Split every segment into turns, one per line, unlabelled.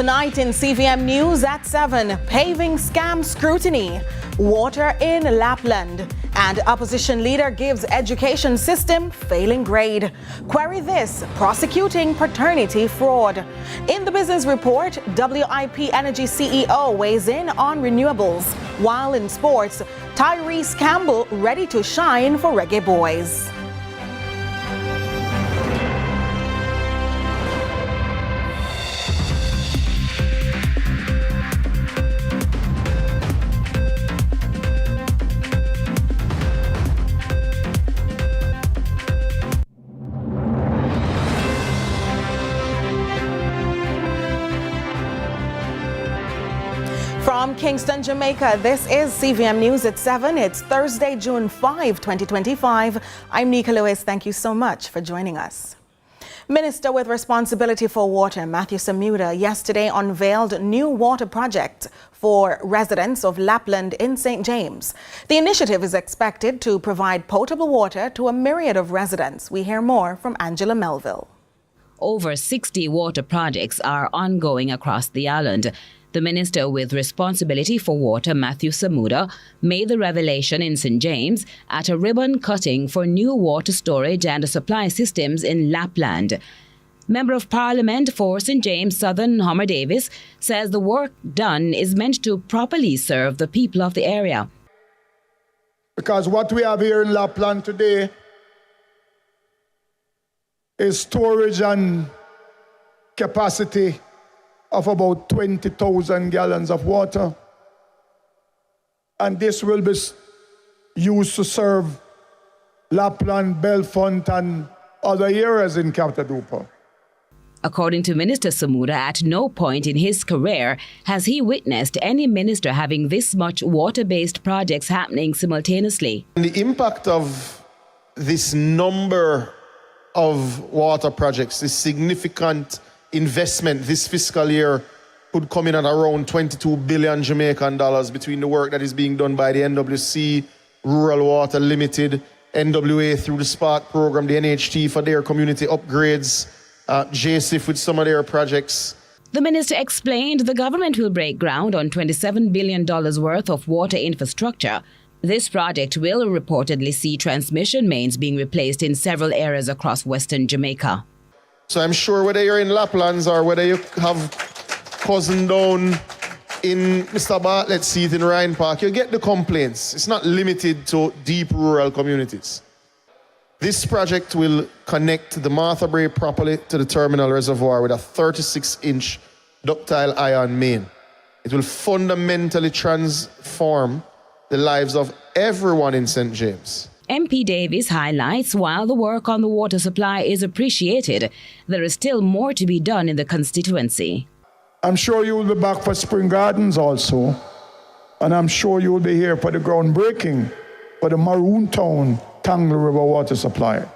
Tonight in CVM News at 7, paving scam scrutiny, water in Lapland, and opposition leader gives education system failing grade. Query this, prosecuting paternity fraud. In the business report, WIP Energy CEO weighs in on renewables. While in sports, Tyrese Campbell ready to shine for Reggae Boys. From Kingston, Jamaica, this is CVM News at 7. It's Thursday, June 5, 2025. I'm Nika Lewis. Thank you so much for joining us. Minister with responsibility for water, Matthew Samuda, yesterday unveiled new water project for residents of Lapland in St. James. The initiative is expected to provide potable water to a myriad of residents. We hear more from Angela Melville.
Over 60 water projects are ongoing across the island. The Minister with responsibility for water, Matthew Samuda, made the revelation in St. James at a ribbon cutting for new water storage and supply systems in Lapland. Member of Parliament for St. James Southern, Homer Davis, says the work done is meant to properly serve the people of the area.
Because what we have here in Lapland today is storage and capacity of about 20,000 gallons of water. And this will be used to serve Lapland, Belfont, and other areas in Captadupa.
According to Minister Samuda, at no point in his career has he witnessed any minister having this much water-based projects happening simultaneously.
The impact of this number of water projects, this significant investment this fiscal year could come in at around 22 billion Jamaican dollars between the work that is being done by the NWC, Rural Water Limited, NWA through the Spark program, the NHT for their community upgrades, JSIF with some of their projects.
The minister explained the government will break ground on $27 billion worth of water infrastructure. This project will reportedly see transmission mains being replaced in several areas across Western Jamaica.
So I'm sure whether you're in Laplands or whether you have cousin down in Mr. Bartlett's seat in Ryan Park, you get the complaints. It's not limited to deep rural communities. This project will connect the Martha Brae properly to the terminal reservoir with a 36-inch ductile iron main. It will fundamentally transform the lives of everyone in St. James.
MP Davis highlights while the work on the water supply is appreciated, there is still more to be done in the constituency.
I'm sure you will be back for Spring Gardens also, and I'm sure you will be here for the groundbreaking for the Maroon Town Tangle River water supply.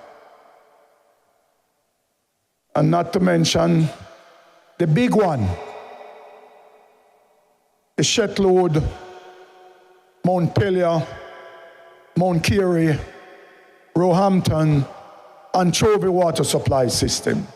And not to mention the big one, the Shetload, Mount Pelia, Mount Carey, Roehampton, Anchovy water supply system.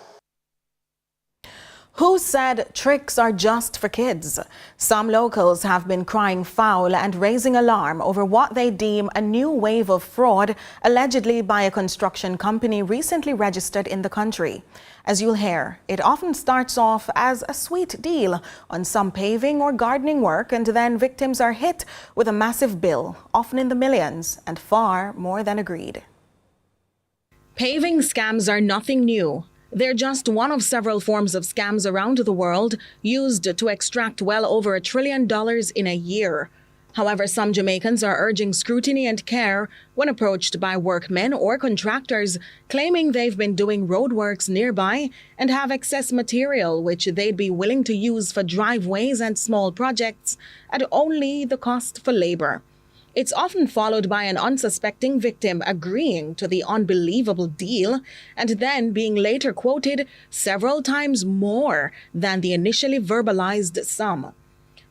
Who said tricks are just for kids? Some locals have been crying foul and raising alarm over what they deem a new wave of fraud allegedly by a construction company recently registered in the country. As you'll hear, it often starts off as a sweet deal on some paving or gardening work, and then victims are hit with a massive bill, often in the millions, and far more than agreed. Paving scams are nothing new. They're just one of several forms of scams around the world used to extract well over $1 trillion in a year. However, some Jamaicans are urging scrutiny and care when approached by workmen or contractors claiming they've been doing roadworks nearby and have excess material which they'd be willing to use for driveways and small projects at only the cost for labor. It's often followed by an unsuspecting victim agreeing to the unbelievable deal and then being later quoted several times more than the initially verbalized sum.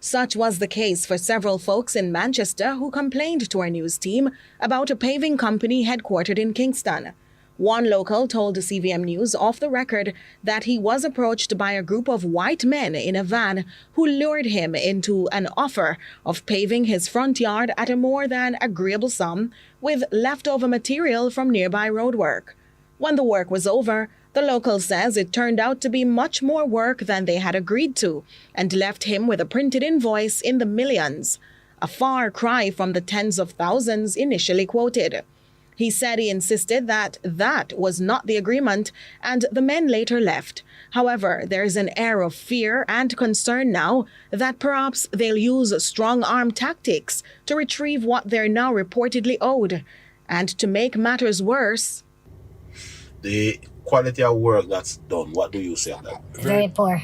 Such was the case for several folks in Manchester who complained to our news team about a paving company headquartered in Kingston. One local told CVM News off the record that he was approached by a group of white men in a van who lured him into an offer of paving his front yard at a more than agreeable sum with leftover material from nearby roadwork. When the work was over, the local says it turned out to be much more work than they had agreed to and left him with a printed invoice in the millions, a far cry from the tens of thousands initially quoted. He said he insisted that that was not the agreement, and the men later left. However, there is an air of fear and concern now that perhaps they'll use strong-arm tactics to retrieve what they're now reportedly owed. And to make matters worse,
the quality of work that's done, what do you say on that?
Very poor.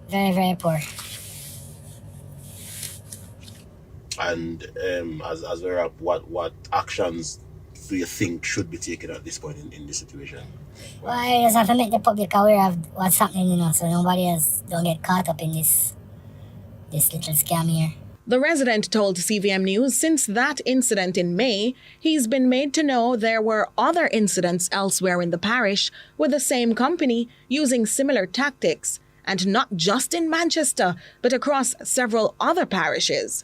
Very, very poor.
And as we're up, what actions do you think should be taken at this point in this situation?
Well, I just have to make the public aware of what's happening, so nobody else don't get caught up in this little scam here.
the resident told CVM News since that incident in May, he's been made to know there were other incidents elsewhere in the parish with the same company using similar tactics, and not just in Manchester, but across several other parishes.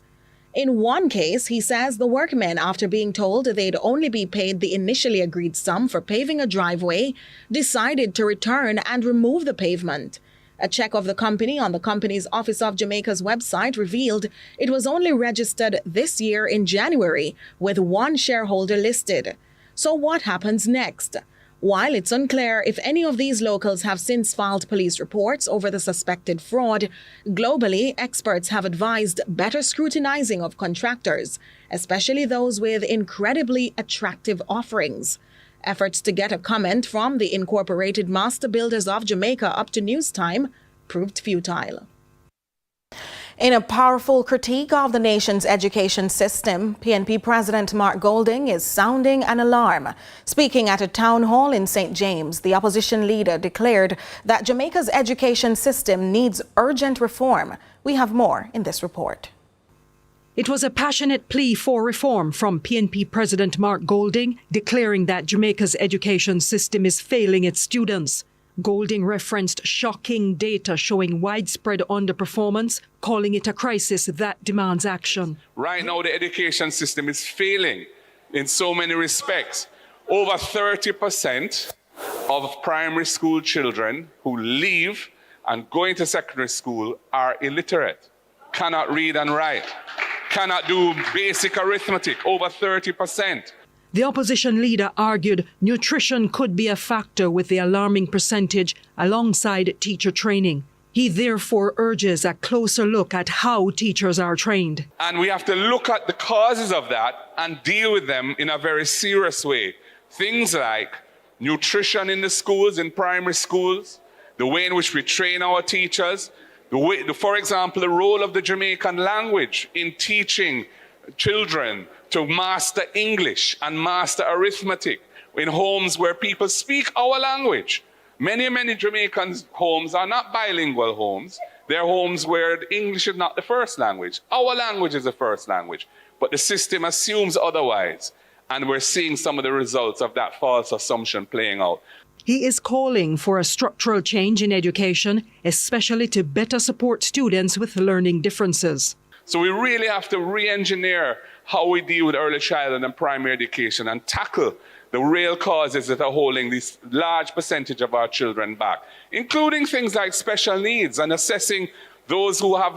In one case, he says the workmen, after being told they'd only be paid the initially agreed sum for paving a driveway, decided to return and remove the pavement. A check of the company on the company's Office of Jamaica's website revealed it was only registered this year in January, with one shareholder listed. So what happens next? While it's unclear if any of these locals have since filed police reports over the suspected fraud, globally, experts have advised better scrutinizing of contractors, especially those with incredibly attractive offerings. Efforts to get a comment from the Incorporated Master Builders of Jamaica up to news time proved futile. In a powerful critique of the nation's education system, PNP President Mark Golding is sounding an alarm. Speaking at a town hall in St. James, the opposition leader declared that Jamaica's education system needs urgent reform. We have more in this report.
It was a passionate plea for reform from PNP President Mark Golding, declaring that Jamaica's education system is failing its students. Golding referenced shocking data showing widespread underperformance, calling it a crisis that demands action.
Right now, the education system is failing in so many respects. Over 30% of primary school children who leave and go into secondary school are illiterate, cannot read and write, cannot do basic arithmetic, over 30%.
The opposition leader argued nutrition could be a factor with the alarming percentage alongside teacher training. He therefore urges a closer look at how teachers are trained.
And we have to look at the causes of that and deal with them in a very serious way. Things like nutrition in the schools, in primary schools, the way in which we train our teachers, for example, the role of the Jamaican language in teaching children to master English and master arithmetic in homes where people speak our language. Many Jamaican homes are not bilingual homes. They're homes where English is not the first language. Our language is the first language, but the system assumes otherwise. And we're seeing some of the results of that false assumption playing out.
He is calling for a structural change in education, especially to better support students with learning differences.
So we really have to re-engineer how we deal with early childhood and primary education and tackle the real causes that are holding this large percentage of our children back, including things like special needs and assessing those who have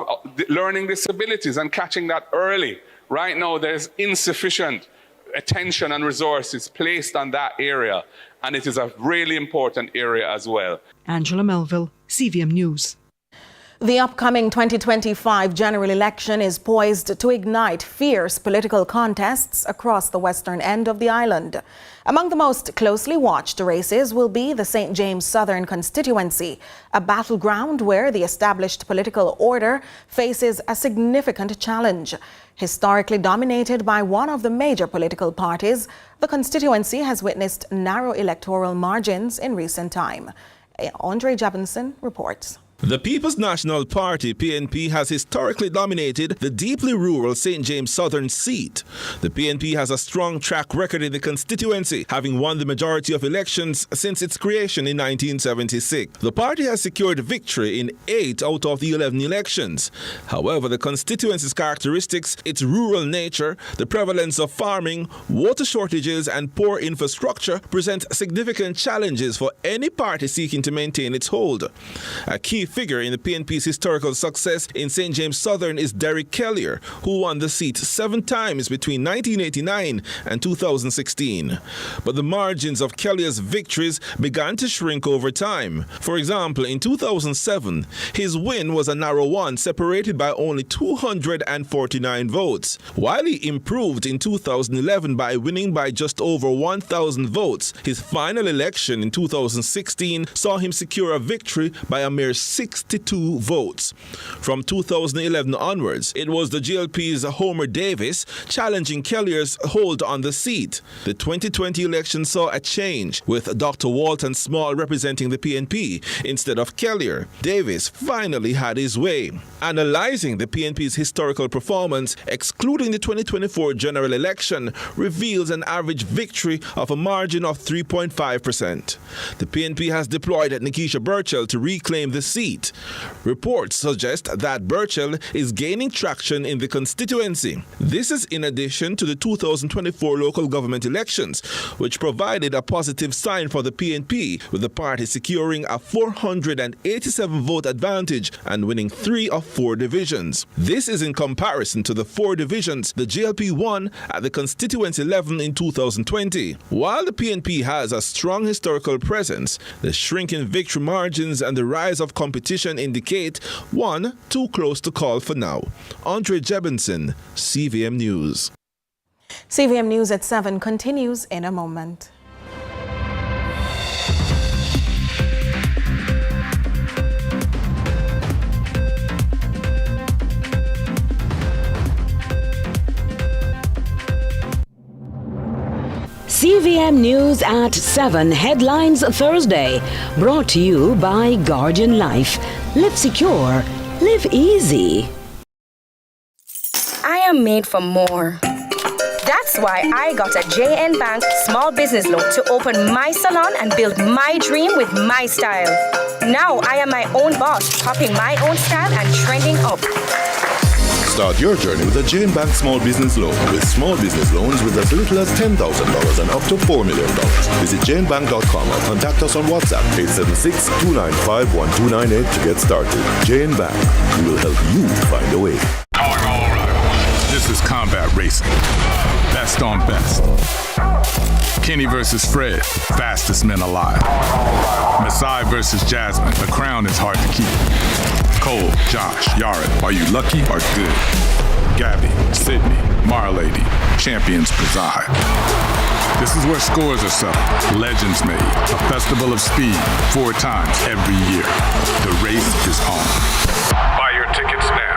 learning disabilities and catching that early. Right now, there's insufficient attention and resources placed on that area, and it is a really important area as well.
Angela Melville, CVM News.
The upcoming 2025 general election is poised to ignite fierce political contests across the western end of the island. Among the most closely watched races will be the St. James Southern constituency, a battleground where the established political order faces a significant challenge. Historically dominated by one of the major political parties, the constituency has witnessed narrow electoral margins in recent time. Andre Jabinson reports.
The People's National Party, PNP, has historically dominated the deeply rural St. James Southern seat. The PNP has a strong track record in the constituency, having won the majority of elections since its creation in 1976. The party has secured victory in 8 out of the 11 elections. However, the constituency's characteristics, its rural nature, the prevalence of farming, water shortages, and poor infrastructure present significant challenges for any party seeking to maintain its hold. A key figure in the PNP's historical success in St. James Southern is Derek Kellier, who won the seat 7 times between 1989 and 2016. But the margins of Kellier's victories began to shrink over time. For example, in 2007, his win was a narrow one, separated by only 249 votes, while he improved in 2011 by winning by just over 1,000 votes. His final election in 2016 saw him secure a victory by a mere 62 votes. From 2011 onwards, it was the GLP's Homer Davis challenging Kellier's hold on the seat. The 2020 election saw a change, with Dr. Walton Small representing the PNP instead of Kellier. Davis finally had his way. Analyzing the PNP's historical performance, excluding the 2024 general election, reveals an average victory of a margin of 3.5%. The PNP has deployed Nikisha Burchell to reclaim the seat. Reports suggest that Burchell is gaining traction in the constituency. This is in addition to the 2024 local government elections, which provided a positive sign for the PNP, with the party securing a 487-vote advantage and winning 3 of 4 divisions. This is in comparison to the 4 divisions the GLP won at the constituency level in 2020. While the PNP has a strong historical presence, the shrinking victory margins and the rise of competition indicate one too close to call for now. Andre Jebinson, CVM News.
CVM News at 7 continues in a moment.
CVM News at 7 Headlines Thursday, brought to you by Guardian Life. Live secure, live easy.
I am made for more. That's why I got a JN Bank small business loan to open my salon and build my dream with my style. Now I am my own boss, popping my own style and trending up.
Start your journey with a Jane Bank Small Business Loan. With small business loans with as little as $10,000 and up to $4 million. Visit janebank.com or contact us on WhatsApp 876-295-1298 to get started. Jane Bank, we will help you find a way.
All right. This is combat racing. Best on best. Kenny versus Fred, fastest men alive. Masai versus Jasmine, the crown is hard to keep. Cole, Josh, Yara, are you lucky or good? Gabby, Sydney, Marlady, champions preside. This is where scores are settled, legends made, a festival of speed, 4 times every year. The race is on. Buy your tickets now.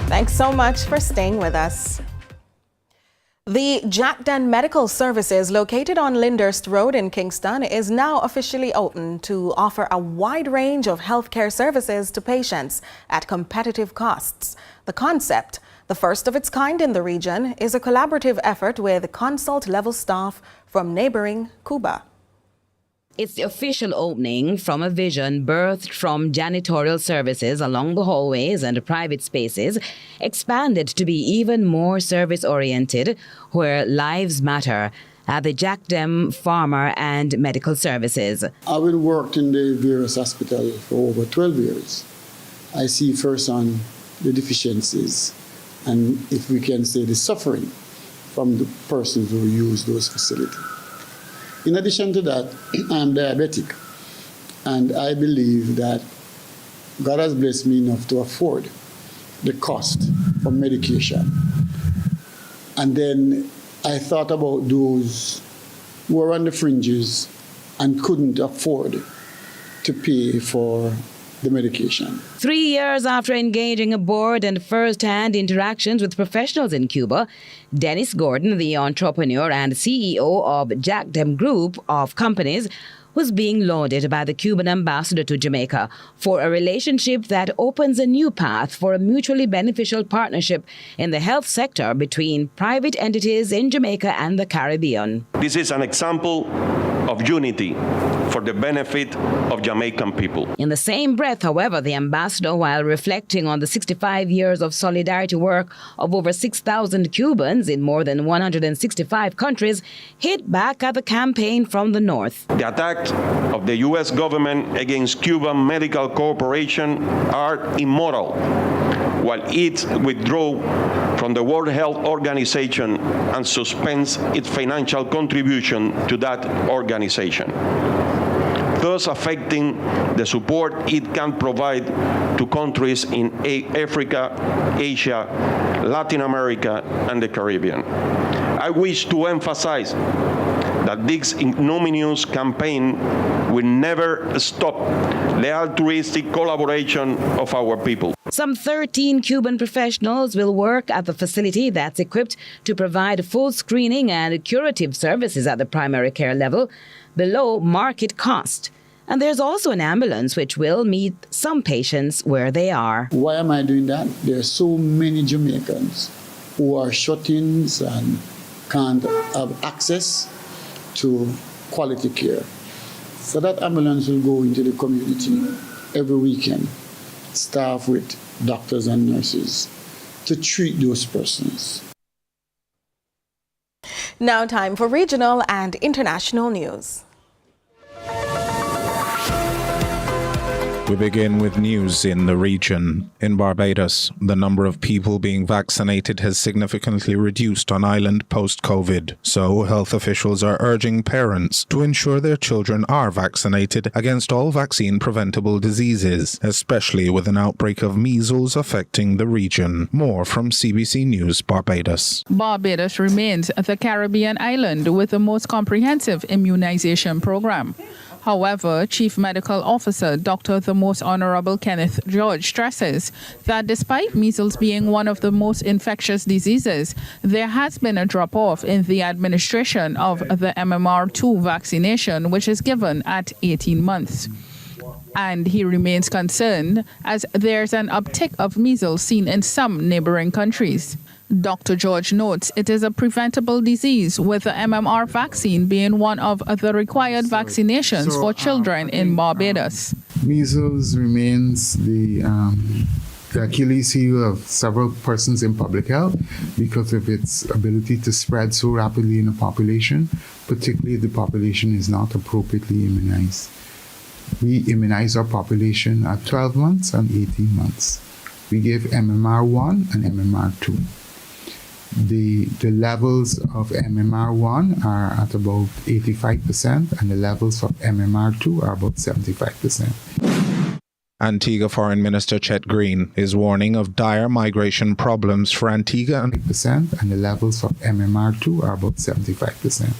Thanks so much for staying with us. The Jackden Medical Services, located on Lyndhurst Road in Kingston, is now officially open to offer a wide range of healthcare services to patients at competitive costs. The concept, the first of its kind in the region, is a collaborative effort with consult-level staff from neighboring Cuba.
It's the official opening from a vision birthed from janitorial services along the hallways and private spaces, expanded to be even more service-oriented, where lives matter, at the Jackden Farmer and Medical Services.
I've worked in the various hospitals for over 12 years. I see firsthand the deficiencies and, if we can say, the suffering from the persons who use those facilities. In addition to that, I'm diabetic, and I believe that God has blessed me enough to afford the cost of medication. And then I thought about those who were on the fringes and couldn't afford to pay for the medication.
3 years after engaging aboard and first-hand interactions with professionals in Cuba, Dennis Gordon, the entrepreneur and CEO of Jack Dem Group of companies, was being lauded by the Cuban ambassador to Jamaica for a relationship that opens a new path for a mutually beneficial partnership in the health sector between private entities in Jamaica and the Caribbean.
This is an example of unity for the benefit of Jamaican people.
In the same breath, however, the ambassador, while reflecting on the 65 years of solidarity work of over 6,000 Cubans in more than 165 countries, hit back at the campaign from the north.
The attacks of the U.S. government against Cuban Medical Corporation are immoral, while it withdraws from the World Health Organization and suspends its financial contribution to that organization, thus affecting the support it can provide to countries in Africa, Asia, Latin America, and the Caribbean. I wish to emphasize that this ignominious campaign will never stop the altruistic collaboration of our people.
Some 13 Cuban professionals will work at the facility that's equipped to provide full screening and curative services at the primary care level below market cost. And there's also an ambulance which will meet some patients where they are.
Why am I doing that? There are so many Jamaicans who are shut-ins and can't have access to quality care. So that ambulance will go into the community every weekend, staffed with doctors and nurses to treat those persons.
Now time for regional and international news.
We begin with news in the region. In Barbados, the number of people being vaccinated has significantly reduced on island post-COVID. So, health officials are urging parents to ensure their children are vaccinated against all vaccine-preventable diseases, especially with an outbreak of measles affecting the region. More from CBC News Barbados.
Barbados remains the Caribbean island with the most comprehensive immunization program. However, Chief Medical Officer Dr. the Most Honorable Kenneth George stresses that despite measles being one of the most infectious diseases, there has been a drop-off in the administration of the MMR2 vaccination, which is given at 18 months. And he remains concerned as there's an uptick of measles seen in some neighboring countries. Dr. George notes it is a preventable disease, with the MMR vaccine being one of the required vaccinations for children in Barbados.
Measles remains the Achilles heel of several persons in public health because of its ability to spread so rapidly in a population, particularly if the population is not appropriately immunized. We immunize our population at 12 months and 18 months. We give MMR1 and MMR2. The levels of MMR1 are at about 85% and the levels of MMR2 are about 75%.
Antigua Foreign Minister Chet Green is warning of dire migration problems for Antigua
and the levels of MMR2 are about 75%.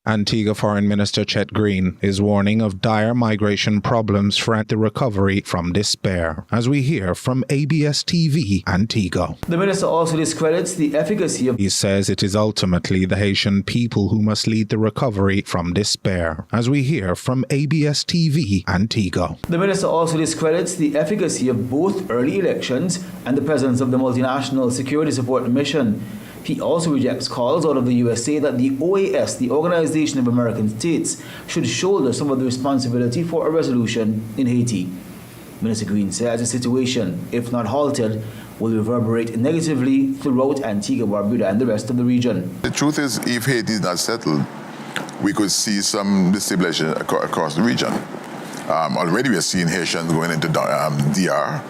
Antigua Foreign Minister Chet Green is warning of dire migration problems for the recovery from despair, as we hear from ABS TV Antigua.
The minister also discredits the efficacy of...
He says it is ultimately the Haitian people who must lead the recovery from despair, as we hear from ABS TV Antigua.
The minister also discredits the efficacy of both early elections and the presence of the multinational security support mission. He also rejects calls out of the USA that the OAS, the Organization of American States, should shoulder some of the responsibility for a resolution in Haiti. Minister Green says the situation, if not halted, will reverberate negatively throughout Antigua, Barbuda, and the rest of the region.
The truth is, if Haiti is not settled, we could see some destabilization across the region. Already we are seeing Haitians going into DR,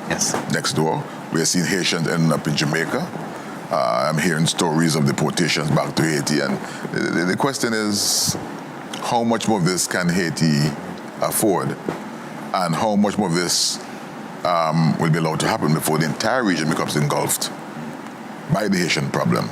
next door. We are seeing Haitians ending up in Jamaica. I'm hearing stories of deportations back to Haiti, and the question is, how much more of this can Haiti afford, and how much more of this will be allowed to happen before the entire region becomes engulfed by the Haitian problem?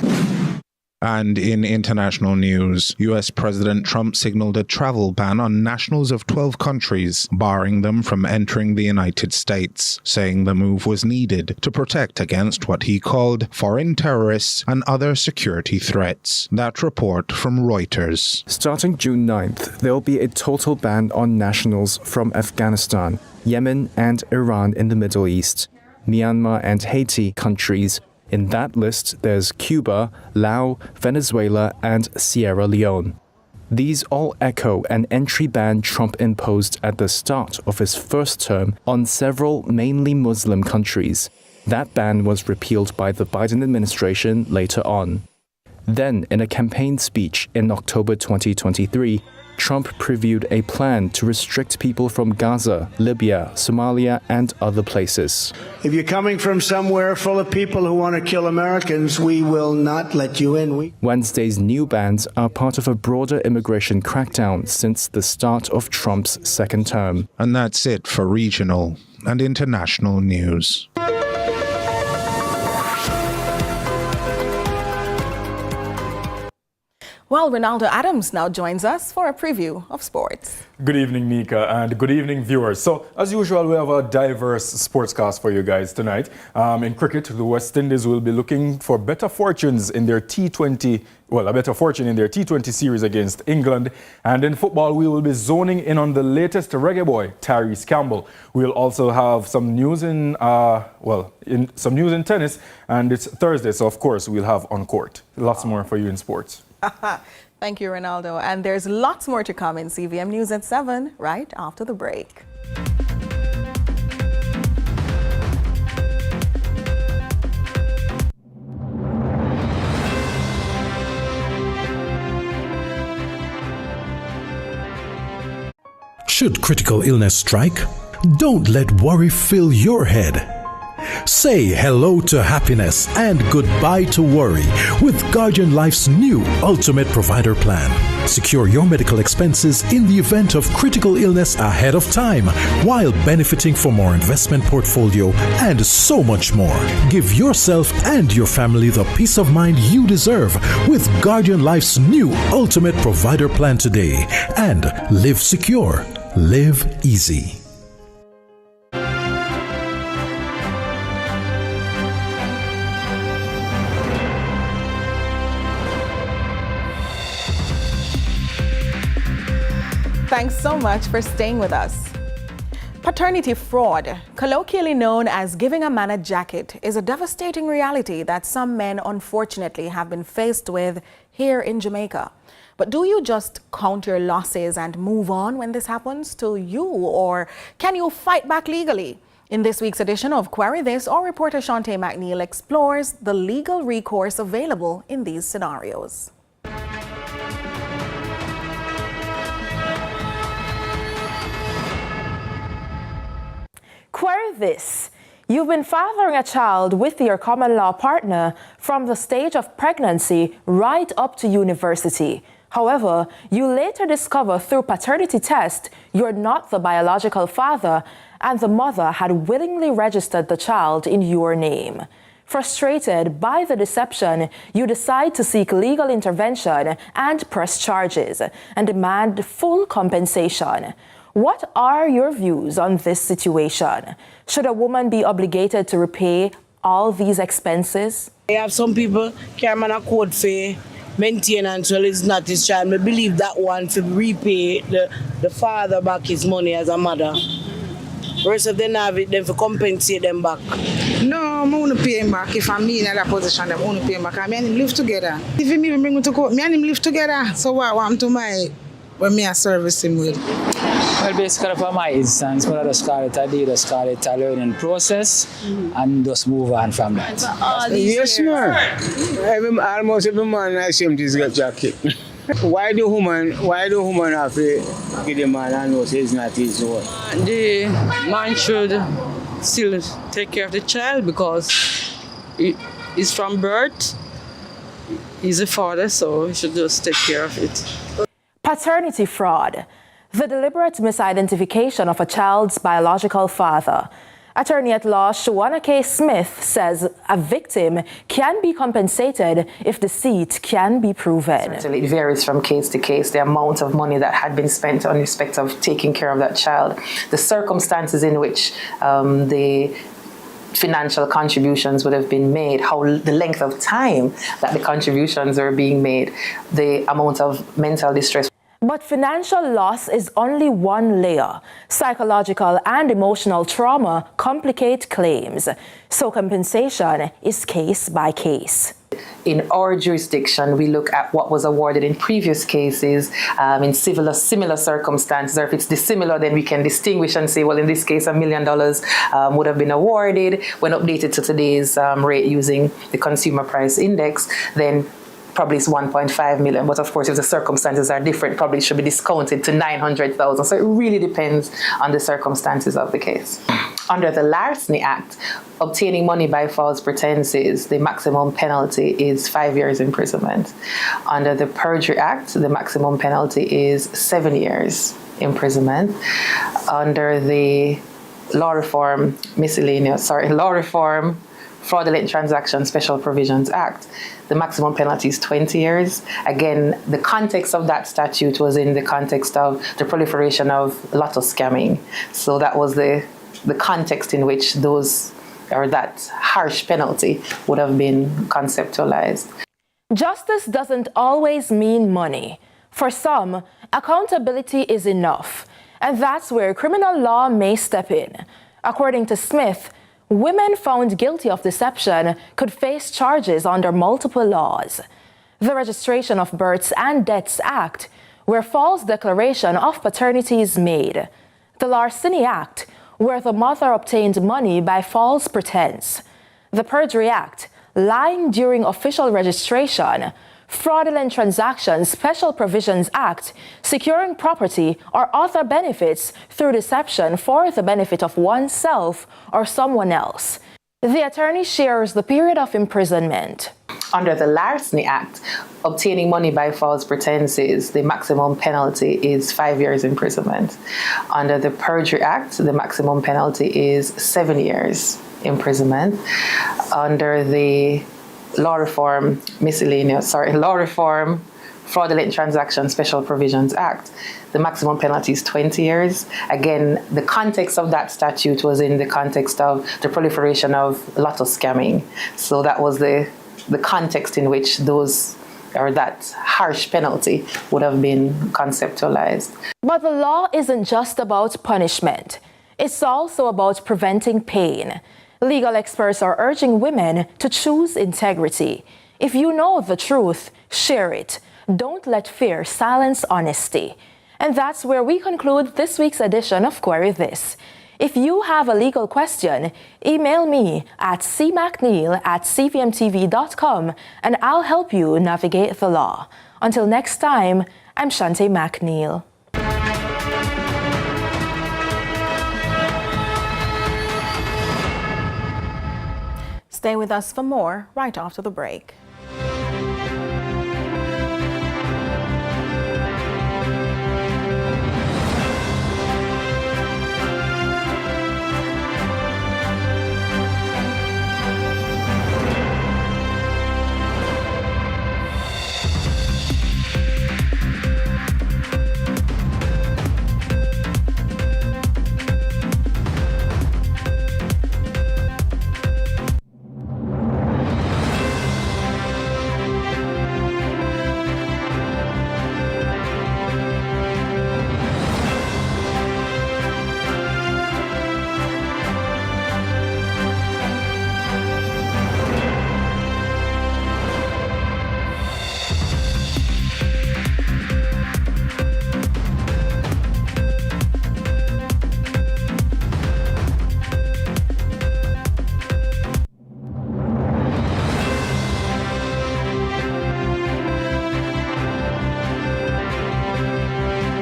And in international news, US President Trump signaled a travel ban on nationals of 12 countries, barring them from entering the United States, saying the move was needed to protect against what he called foreign terrorists and other security threats. That report from Reuters.
Starting June 9th, there will be a total ban on nationals from Afghanistan, Yemen and Iran in the Middle East, Myanmar and Haiti countries. In that list, there's Cuba, Laos, Venezuela, and Sierra Leone. These all echo an entry ban Trump imposed at the start of his first term on several mainly Muslim countries. That ban was repealed by the Biden administration later on. Then, in a campaign speech in October 2023, Trump previewed a plan to restrict people from Gaza, Libya, Somalia, and other places.
If you're coming from somewhere full of people who want to kill Americans, we will not let you in.
Wednesday's new bans are part of a broader immigration crackdown since the start of Trump's second term.
And that's it for regional and international news.
Well, Ronaldo Adams now joins us for a preview of sports.
Good evening, Nika, and good evening, viewers. So, as usual, we have a diverse sportscast for you guys tonight. In cricket, the West Indies will be looking for better fortunes in their T20, a better fortune in their T20 series against England. And in football, we will be zoning in on the latest reggae boy, Tyrese Campbell. We'll also have some news in tennis, and it's Thursday, so of course we'll have On Court. Lots more for you in sports.
Thank you, Ronaldo. And there's lots more to come in CVM News at 7, right after the break.
Should critical illness strike, don't let worry fill your head. Say hello to happiness and goodbye to worry with Guardian Life's new Ultimate Provider Plan. Secure your medical expenses in the event of critical illness ahead of time, while benefiting from our investment portfolio and so much more. Give yourself and your family the peace of mind you deserve with Guardian Life's new Ultimate Provider Plan today. And live secure, live easy.
Thanks so much for staying with us. Paternity fraud, colloquially known as giving a man a jacket, is a devastating reality that some men unfortunately have been faced with here in Jamaica. But do you just count your losses and move on when this happens to you, or can you fight back legally? In this week's edition of Query This, our reporter Shante McNeil explores the legal recourse available in these scenarios.
Query this. You've been fathering a child with your common law partner from the stage of pregnancy right up to university. However, you later discover through paternity test you're not the biological father and the mother had willingly registered the child in your name. Frustrated by the deception, you decide to seek legal intervention and press charges and demand full compensation. What are your views on this situation? Should a woman be obligated to repay all these expenses?
I have some people can't afford for maintenance, well, it's not his child. I believe that one to repay the father back his money as a mother. Rest of them have it, then to compensate them back.
No, I want to pay him back. If I'm in that position, I want to pay him back. Me and him live together. If he me bring him to court, me and him live together. So what want to my when me a service him with?
Well, basically for my instance, when I just call it a learning process and just move on from that.
Yes, man. Almost every man I see him this jacket. Why do woman have to give the man and know it's not his own?
The man should still take care of the child because he's from birth. He's a father, so he should just take care of it.
Paternity fraud, the deliberate misidentification of a child's biological father. Attorney at law Shawana K. Smith says a victim can be compensated if deceit can be proven.
Certainly, it varies from case to case, the amount of money that had been spent on respect of taking care of that child, the circumstances in which the financial contributions would have been made, how the length of time that the contributions are being made, the amount of mental distress.
But financial loss is only one layer. Psychological and emotional trauma complicate claims, so compensation is case by case.
In our jurisdiction, we look at what was awarded in previous cases in similar circumstances, or if it's dissimilar, then we can distinguish and say, well, in this case, $1 million would have been awarded. When updated to today's rate using the consumer price index, then probably it's 1.5 million, but of course, if the circumstances are different, probably it should be discounted to 900,000. So it really depends on the circumstances of the case. Under the Larceny Act, obtaining money by false pretenses, the maximum penalty is 5 years imprisonment. Under the Perjury Act, the maximum penalty is 7 years imprisonment. Under the Law Reform Fraudulent Transaction Special Provisions Act, the maximum penalty is 20 years. Again, the context of that statute was in the context of the proliferation of lotto scamming. So that was the context in which that harsh penalty would have been conceptualized.
Justice doesn't always mean money. For some, accountability is enough, and that's where criminal law may step in. According to Smith, women found guilty of deception could face charges under multiple laws. The Registration of Births and Deaths Act, where false declaration of paternity is made. The Larceny Act, where the mother obtained money by false pretense. The Perjury Act, lying during official registration. Fraudulent Transactions Special Provisions Act, securing property or other benefits through deception for the benefit of oneself or someone else. The attorney shares the period of imprisonment.
Under the Larceny Act, obtaining money by false pretenses, the maximum penalty is 5 years imprisonment. Under the Perjury Act, the maximum penalty is 7 years imprisonment. Under the Law Reform Fraudulent Transaction Special Provisions Act, the maximum penalty is 20 years. Again, the context of that statute was in the context of the proliferation of lotto scamming. So that was the context in which that harsh penalty would have been conceptualized.
But the law isn't just about punishment. It's also about preventing pain. Legal experts are urging women to choose integrity. If you know the truth, share it. Don't let fear silence honesty. And that's where we conclude this week's edition of Query This. If you have a legal question, email me at cmacneil@cvmtv.com and I'll help you navigate the law. Until next time, I'm Shante McNeil.
Stay with us for more right after the break.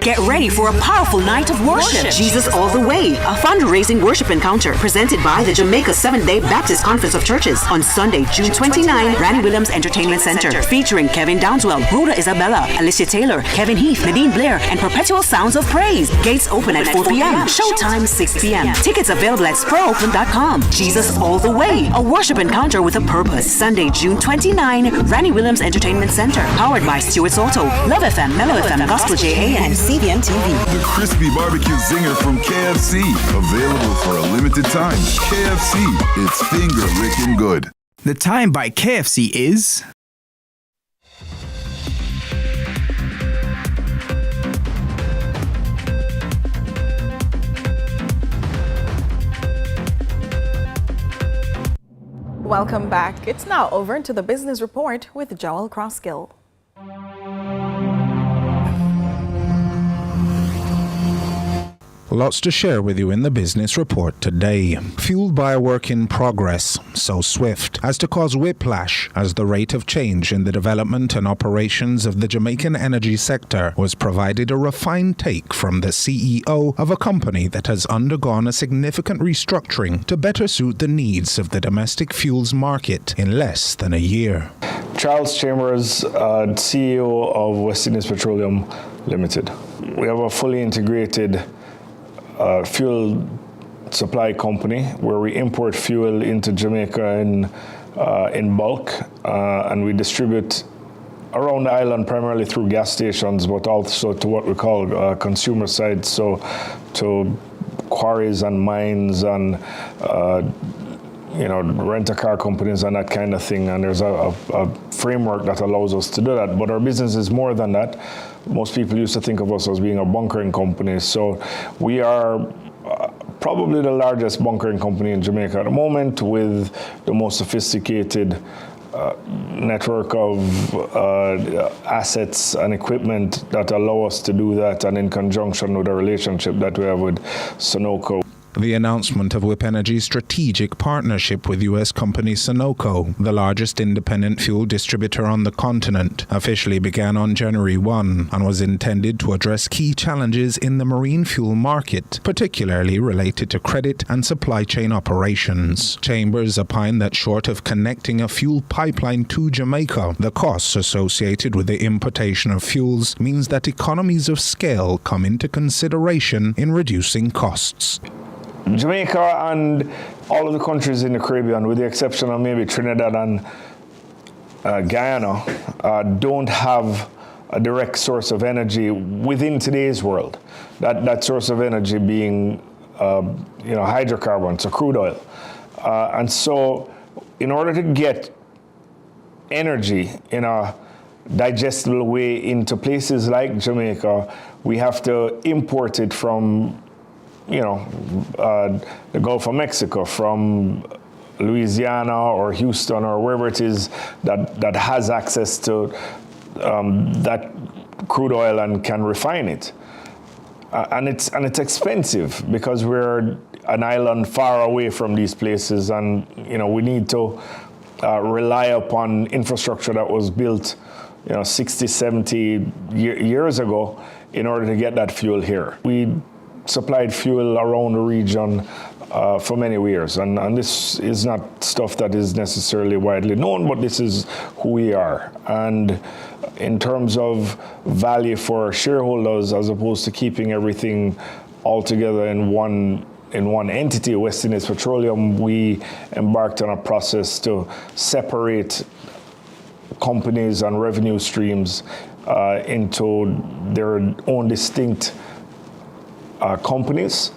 Get ready for a powerful night of worship. Jesus All the Way, a fundraising worship encounter presented by the Jamaica Seventh-day Baptist Conference of Churches on Sunday, June 29, Randy Williams Entertainment Center, featuring Kevin Downswell, Rhoda Isabella, Alicia Taylor, Kevin Heath, Nadine Blair, and Perpetual Sounds of Praise. Gates open at 4 p.m. Showtime 6 p.m. Tickets available at SpurOakland.com. Jesus All the Way, a worship encounter with a purpose. Sunday, June 29, Randy Williams Entertainment Center, powered by Stuart Auto, Love FM, Mellow FM, Gospel JA, and CVM TV.
The crispy barbecue zinger from KFC, available for a limited time. KFC, it's finger-licking good.
The time by KFC is...
Welcome back. It's now over to the Business Report with Joel Crosskill.
Lots to share with you in the Business Report today. Fueled by a work in progress, so swift as to cause whiplash as the rate of change in the development and operations of the Jamaican energy sector was provided a refined take from the CEO of a company that has undergone a significant restructuring to better suit the needs of the domestic fuels market in less than a year.
Charles Chambers, CEO of West Indies Petroleum Limited. We have a fully integrated fuel supply company where we import fuel into Jamaica in bulk, and we distribute around the island primarily through gas stations, but also to what we call consumer sites, so to quarries and mines and rent-a-car companies and that kind of thing. And there's a framework that allows us to do that. But our business is more than that. Most people used to think of us as being a bunkering company. So we are probably the largest bunkering company in Jamaica at the moment, with the most sophisticated network of assets and equipment that allow us to do that, and in conjunction with a relationship that we have with Sunoco.
The announcement of Whip Energy's strategic partnership with U.S. company Sunoco, the largest independent fuel distributor on the continent, officially began on January 1 and was intended to address key challenges in the marine fuel market, particularly related to credit and supply chain operations. Chambers opined that short of connecting a fuel pipeline to Jamaica, the costs associated with the importation of fuels means that economies of scale come into consideration in reducing costs.
Jamaica and all of the countries in the Caribbean, with the exception of maybe Trinidad and Guyana, don't have a direct source of energy within today's world. That source of energy being, hydrocarbons, so crude oil. And so, in order to get energy in a digestible way into places like Jamaica, we have to import it from the Gulf of Mexico, from Louisiana or Houston or wherever it is that has access to that crude oil and can refine it. And it's expensive because we're an island far away from these places, and we need to rely upon infrastructure that was built 60, 70 years ago in order to get that fuel here. We supplied fuel around the region for many years, and this is not stuff that is necessarily widely known, but this is who we are. And in terms of value for shareholders, as opposed to keeping everything all together in one entity, West Indies Petroleum, we embarked on a process to separate companies and revenue streams into their own distinct companies,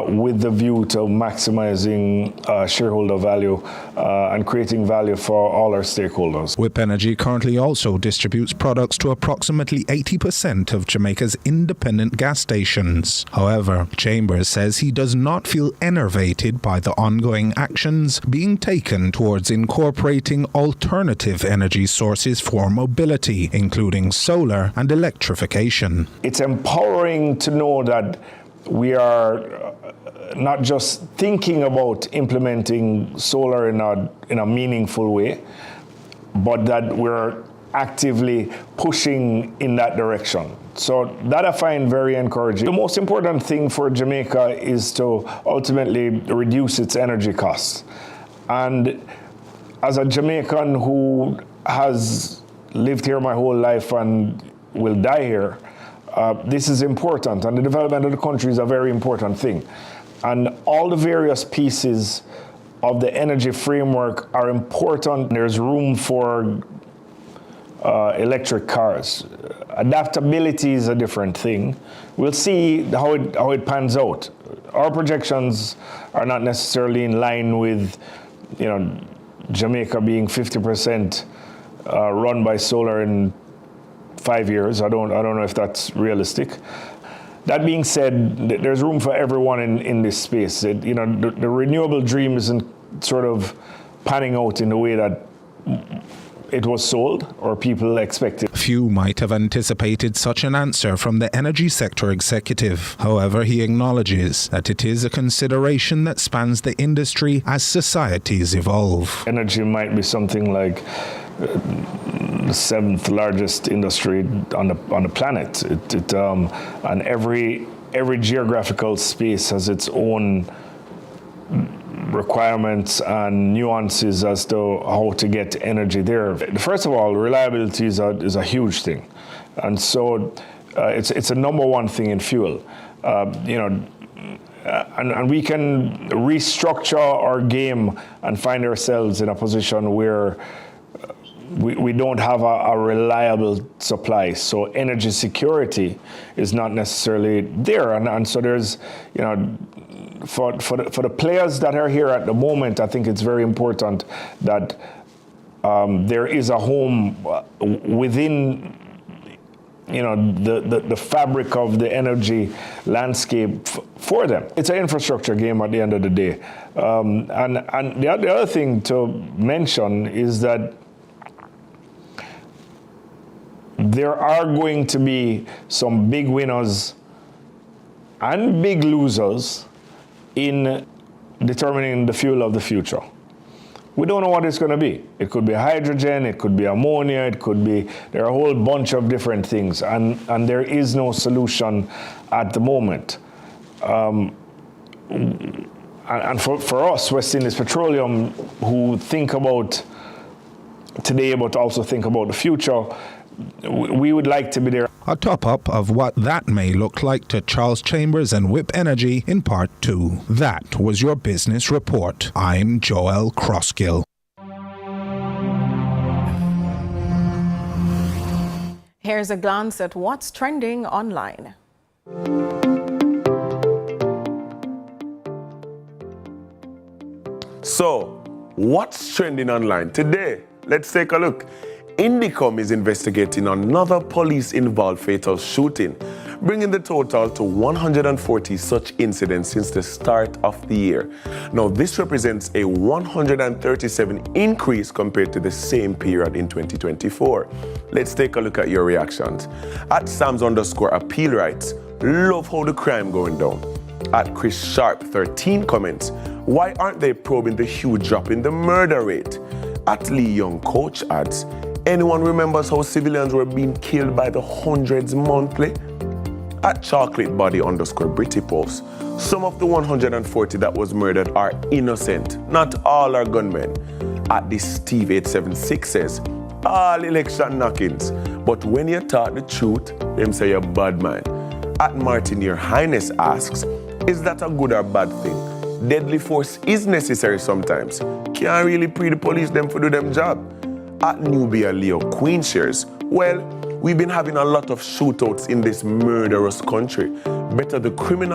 with the view to maximizing shareholder value and creating value for all our stakeholders.
Whip Energy currently also distributes products to approximately 80% of Jamaica's independent gas stations. However, Chambers says he does not feel enervated by the ongoing actions being taken towards incorporating alternative energy sources for mobility, including solar and electrification.
It's empowering to know that we are not just thinking about implementing solar in a meaningful way, but that we're actively pushing in that direction. So that I find very encouraging. The most important thing for Jamaica is to ultimately reduce its energy costs. And as a Jamaican who has lived here my whole life and will die here, this is important, and the development of the country is a very important thing. And all the various pieces of the energy framework are important. There's room for electric cars. Adaptability is a different thing. We'll see how it pans out. Our projections are not necessarily in line with, Jamaica being 50% run by solar in 5 years. I don't know if that's realistic. That being said, there's room for everyone in this space. The renewable dream isn't sort of panning out in the way that it was sold or people expected.
Few might have anticipated such an answer from the energy sector executive. However, he acknowledges that it is a consideration that spans the industry as societies evolve.
Energy might be something like the 7th largest industry on the planet. And every geographical space has its own requirements and nuances as to how to get energy there. First of all, reliability is a huge thing, and so it's a number one thing in fuel. And we can restructure our game and find ourselves in a position where we don't have a reliable supply. So energy security is not necessarily there, and so there's for the players that are here at the moment, I think it's very important that there is a home within the fabric of the energy landscape for them. It's an infrastructure game at the end of the day. And the other thing to mention is that there are going to be some big winners and big losers in determining the fuel of the future. We don't know what it's going to be. It could be hydrogen, it could be ammonia, there are a whole bunch of different things, and there is no solution at the moment. And for us, West Indies Petroleum, who think about today but also think about the future, we would like to be there.
A top-up of what that may look like to Charles Chambers and Whip Energy in Part 2. That was your Business Report. I'm Joel Crossgill.
Here's a glance at what's trending online.
So, what's trending online today? Let's take a look. Indicom is investigating another police-involved fatal shooting, bringing the total to 140 such incidents since the start of the year. Now, this represents a 137 increase compared to the same period in 2024. Let's take a look at your reactions. At Sams_appeal writes, love how the crime going down. At Chris Sharp 13 comments, why aren't they probing the huge drop in the murder rate? At Lee Young Coach adds, anyone remembers how civilians were being killed by the hundreds monthly? At chocolatebody_Britty posts, some of the 140 that was murdered are innocent. Not all are gunmen. At this Steve 876 says, all election knockings, but when you talk the truth, them say you're bad man. At Martin Your Highness asks, is that a good or bad thing? Deadly force is necessary sometimes. Can't really pre the police them for do them job. At Nubia Leo Queen shares, well, we've been having a lot of shootouts in this murderous country. Better the criminal